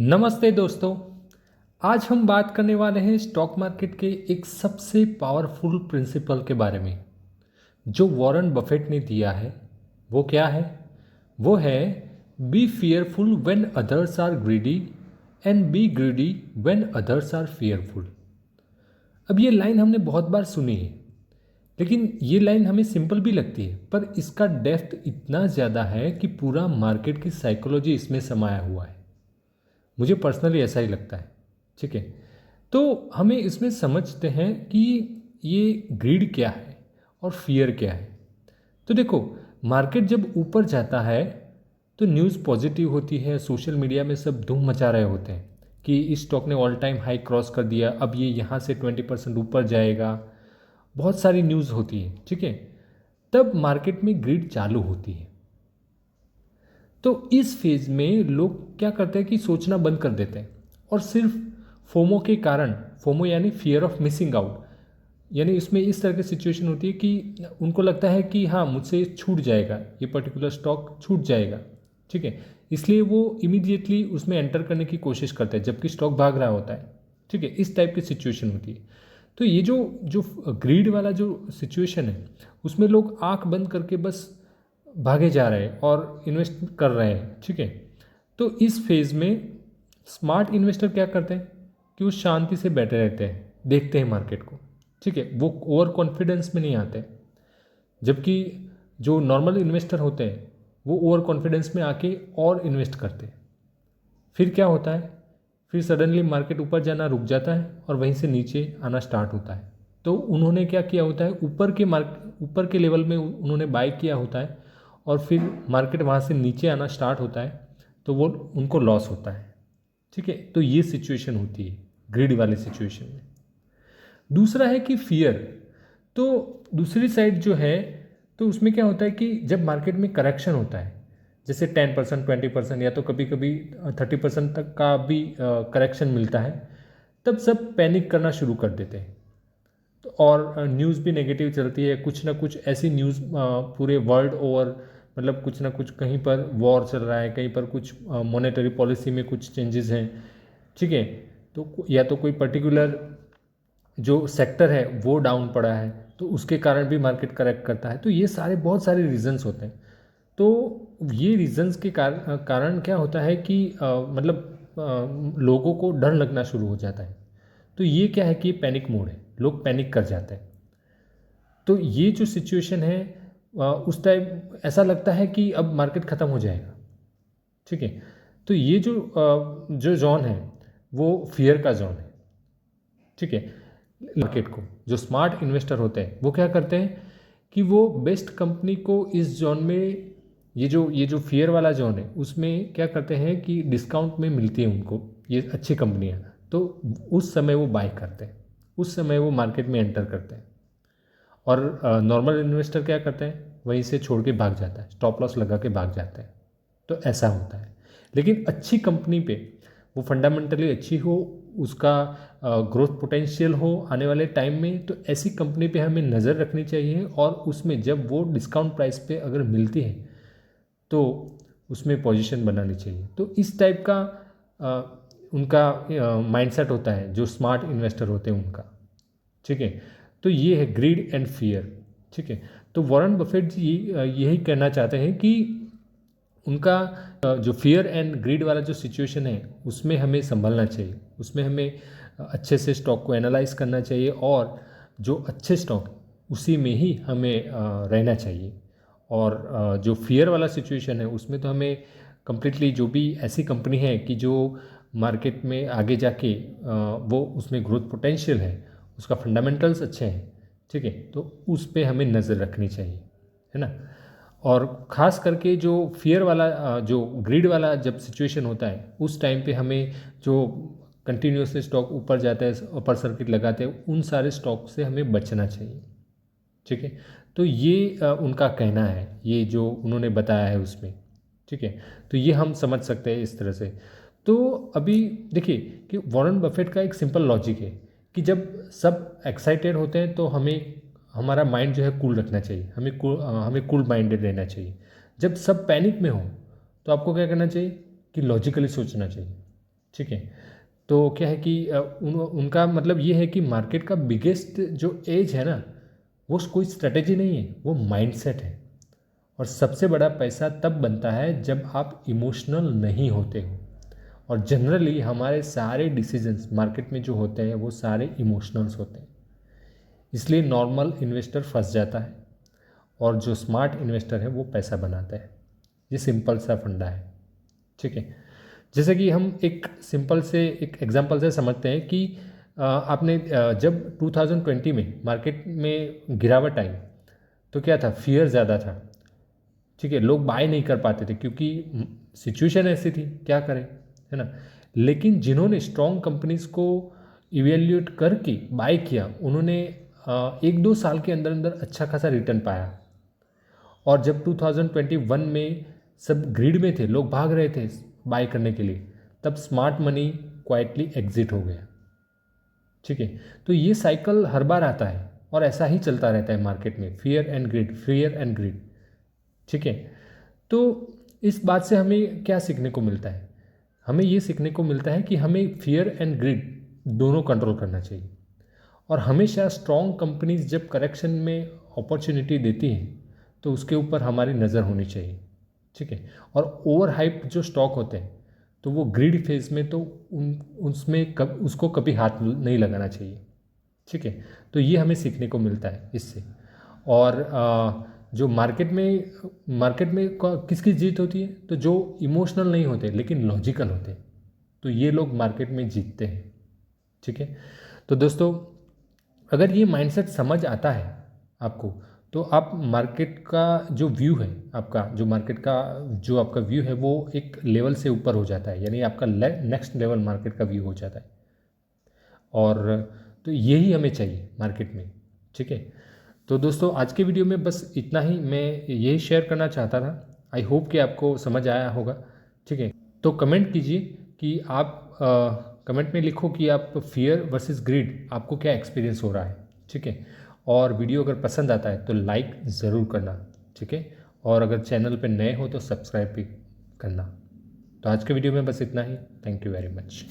नमस्ते दोस्तों। आज हम बात करने वाले हैं स्टॉक मार्केट के एक सबसे पावरफुल प्रिंसिपल के बारे में जो वॉरेन बफेट ने दिया है। वो क्या है? वो है be fearful when others are greedy and be greedy when others are fearful. अब ये लाइन हमने बहुत बार सुनी है, लेकिन ये लाइन हमें सिंपल भी लगती है, पर इसका डेप्थ इतना ज़्यादा है कि पूरा मार्केट की साइकोलॉजी इसमें समाया हुआ है। मुझे पर्सनली ऐसा ही लगता है। ठीक है, तो हमें इसमें समझते हैं कि ये ग्रीड क्या है और फियर क्या है। तो देखो, मार्केट जब ऊपर जाता है तो न्यूज़ पॉजिटिव होती है, सोशल मीडिया में सब धूम मचा रहे होते हैं कि इस स्टॉक ने ऑल टाइम हाई क्रॉस कर दिया, अब ये यहाँ से 20% ऊपर जाएगा। बहुत सारी न्यूज़ होती है। ठीक है, तब मार्केट में ग्रीड चालू होती है। तो इस फेज में लोग क्या करते हैं कि सोचना बंद कर देते हैं और सिर्फ फोमो के कारण, फोमो यानी फियर ऑफ मिसिंग आउट, यानी इसमें इस तरह की सिचुएशन होती है कि उनको लगता है कि हाँ, मुझसे छूट जाएगा, ये पर्टिकुलर स्टॉक छूट जाएगा। ठीक है, इसलिए वो इमीडिएटली उसमें एंटर करने की कोशिश करते हैं जबकि स्टॉक भाग रहा होता है। ठीक है, इस टाइप की सिचुएशन होती है। तो ये जो जो ग्रीड वाला जो सिचुएशन है, उसमें लोग आंख बंद करके बस भागे जा रहे हैं और इन्वेस्ट कर रहे हैं। ठीक है, तो इस फेज़ में स्मार्ट इन्वेस्टर क्या करते हैं कि वो शांति से बैठे रहते हैं, देखते हैं मार्केट को। ठीक है, वो ओवर कॉन्फिडेंस में नहीं आते, जबकि जो नॉर्मल इन्वेस्टर होते हैं वो ओवर कॉन्फिडेंस में आके और इन्वेस्ट करते हैं। फिर क्या होता है, फिर सडनली मार्केट ऊपर जाना रुक जाता है और वहीं से नीचे आना स्टार्ट होता है। तो उन्होंने क्या किया होता है, ऊपर के लेवल में उन्होंने बाय किया होता है और फिर मार्केट वहाँ से नीचे आना स्टार्ट होता है, तो वो उनको लॉस होता है। ठीक है, तो ये सिचुएशन होती है ग्रिड वाली सिचुएशन में। दूसरा है कि फियर। तो दूसरी साइड जो है, तो उसमें क्या होता है कि जब मार्केट में करेक्शन होता है, जैसे 10%, 20% या तो कभी कभी 30% तक का भी करेक्शन मिलता है, तब सब पैनिक करना शुरू कर देते हैं। तो और न्यूज़ भी नेगेटिव चलती है, कुछ ना कुछ ऐसी न्यूज़ पूरे वर्ल्ड ओवर, मतलब कुछ ना कुछ, कहीं पर वॉर चल रहा है, कहीं पर कुछ मॉनेटरी पॉलिसी में कुछ चेंजेस हैं। ठीक है, तो या तो कोई पर्टिकुलर जो सेक्टर है वो डाउन पड़ा है, तो उसके कारण भी मार्केट करेक्ट करता है। तो ये सारे बहुत सारे रीजंस होते हैं। तो ये रीजंस के कारण क्या होता है कि लोगों को डर लगना शुरू हो जाता है। तो ये क्या है कि पैनिक मोड है, लोग पैनिक कर जाते हैं। तो ये जो सिचुएशन है, उस टाइम ऐसा लगता है कि अब मार्केट ख़त्म हो जाएगा। ठीक है, तो ये जो जोन है वो फियर का जोन है। ठीक है, मार्केट को जो स्मार्ट इन्वेस्टर होते हैं वो क्या करते हैं कि वो बेस्ट कंपनी को इस जोन में, ये जो फियर वाला जोन है उसमें क्या करते हैं कि डिस्काउंट में मिलती है उनको ये अच्छी कंपनियां, तो उस समय वो बाय करते हैं, उस समय वो मार्केट में एंटर करते हैं। और नॉर्मल इन्वेस्टर क्या करते हैं, वहीं से छोड़ के भाग जाता है, स्टॉप लॉस लगा के भाग जाते हैं। तो ऐसा होता है। लेकिन अच्छी कंपनी पे, वो फंडामेंटली अच्छी हो, उसका ग्रोथ पोटेंशियल हो आने वाले टाइम में, तो ऐसी कंपनी पे हमें नज़र रखनी चाहिए। और उसमें जब वो डिस्काउंट प्राइस पे अगर मिलती है तो उसमें पोजीशन बनानी चाहिए। तो इस टाइप का उनका माइंडसेट होता है जो स्मार्ट इन्वेस्टर होते हैं उनका। ठीक है, तो ये है ग्रीड एंड फियर। ठीक है, तो वॉरेन बफेट जी यही कहना चाहते हैं कि उनका जो फियर एंड ग्रीड वाला जो सिचुएशन है उसमें हमें संभलना चाहिए, उसमें हमें अच्छे से स्टॉक को एनालाइज करना चाहिए और जो अच्छे स्टॉक उसी में ही हमें रहना चाहिए। और जो फियर वाला सिचुएशन है उसमें तो हमें कम्प्लीटली, जो भी ऐसी कंपनी है कि जो मार्केट में आगे जाके वो उसमें ग्रोथ पोटेंशियल है, उसका फंडामेंटल्स अच्छे हैं। ठीक है, तो उस पर हमें नज़र रखनी चाहिए, है ना। और ख़ास करके जो फियर वाला, जो ग्रिड वाला जब सिचुएशन होता है उस टाइम पे हमें जो कंटिन्यूसली स्टॉक ऊपर जाता है, अपर सर्किट लगाते हैं, उन सारे स्टॉक से हमें बचना चाहिए। ठीक है, तो ये उनका कहना है, ये जो उन्होंने बताया है उसमें। ठीक है, तो ये हम समझ सकते हैं इस तरह से। तो अभी देखिए कि वॉरेन बफेट का एक सिंपल लॉजिक है कि जब सब एक्साइटेड होते हैं तो हमें, हमारा माइंड जो है कूल रखना चाहिए, हमें कूल माइंडेड रहना चाहिए। जब सब पैनिक में हो तो आपको क्या करना चाहिए कि लॉजिकली सोचना चाहिए। ठीक है। तो क्या है कि उनका मतलब ये है कि मार्केट का बिगेस्ट जो एज है ना, वो कोई स्ट्रेटेजी नहीं है, वो माइंडसेट है। और सबसे बड़ा पैसा तब बनता है जब आप इमोशनल नहीं होते हो। और जनरली हमारे सारे डिसीजंस मार्केट में जो होते हैं वो सारे इमोशनल्स होते हैं। इसलिए नॉर्मल इन्वेस्टर फंस जाता है और जो स्मार्ट इन्वेस्टर है वो पैसा बनाता है। ये सिंपल सा फंडा है, ठीक है। जैसे कि हम एक सिंपल से एक एग्जांपल से समझते हैं कि आपने जब 2020 में मार्केट में गिरावट आई तो क्या था, फियर ज़्यादा था, ठीक है। लोग बाय नहीं कर पाते थे क्योंकि सिचुएशन ऐसी थी, क्या करें, है ना। लेकिन जिन्होंने स्ट्रॉन्ग कंपनीज को इवेल्यूएट करके बाय किया, उन्होंने 1-2 साल के अंदर अंदर अच्छा खासा रिटर्न पाया। और जब 2021 में सब ग्रिड में थे, लोग भाग रहे थे बाय करने के लिए, तब स्मार्ट मनी क्वाइटली एग्जिट हो गया, ठीक है। तो ये साइकिल हर बार आता है और ऐसा ही चलता रहता है मार्केट में, fear and grid, fear and grid, ठीक है। तो इस बात से हमें क्या सीखने को मिलता है? हमें ये सीखने को मिलता है कि हमें फियर एंड ग्रिड दोनों कंट्रोल करना चाहिए। और हमेशा स्ट्रॉन्ग कंपनीज जब करेक्शन में अपॉर्चुनिटी देती हैं तो उसके ऊपर हमारी नज़र होनी चाहिए, ठीक है। और ओवर हाइप जो स्टॉक होते हैं तो वो ग्रिड फेज में तो उसमें उसको कभी हाथ नहीं लगाना चाहिए, ठीक है। तो ये हमें सीखने को मिलता है इससे। और जो मार्केट में किसकी जीत होती है? तो जो इमोशनल नहीं होते लेकिन लॉजिकल होते हैं, तो ये लोग मार्केट में जीतते हैं, ठीक है। तो दोस्तों, अगर ये माइंडसेट समझ आता है आपको, तो आप मार्केट का जो व्यू है, आपका जो मार्केट का जो आपका व्यू है वो एक लेवल से ऊपर हो जाता है, यानी आपका नेक्स्ट लेवल मार्केट का व्यू हो जाता है। और तो यही हमें चाहिए मार्केट में, ठीक है। तो दोस्तों, आज के वीडियो में बस इतना ही मैं यही शेयर करना चाहता था। आई होप कि आपको समझ आया होगा, ठीक है। तो कमेंट कीजिए कि आप कमेंट में लिखो कि आप फियर वर्सेस ग्रिड आपको क्या एक्सपीरियंस हो रहा है, ठीक है। और वीडियो अगर पसंद आता है तो लाइक ज़रूर करना, ठीक है। और अगर चैनल पे नए हो तो सब्सक्राइब भी करना। तो आज के वीडियो में बस इतना ही। Thank you very much.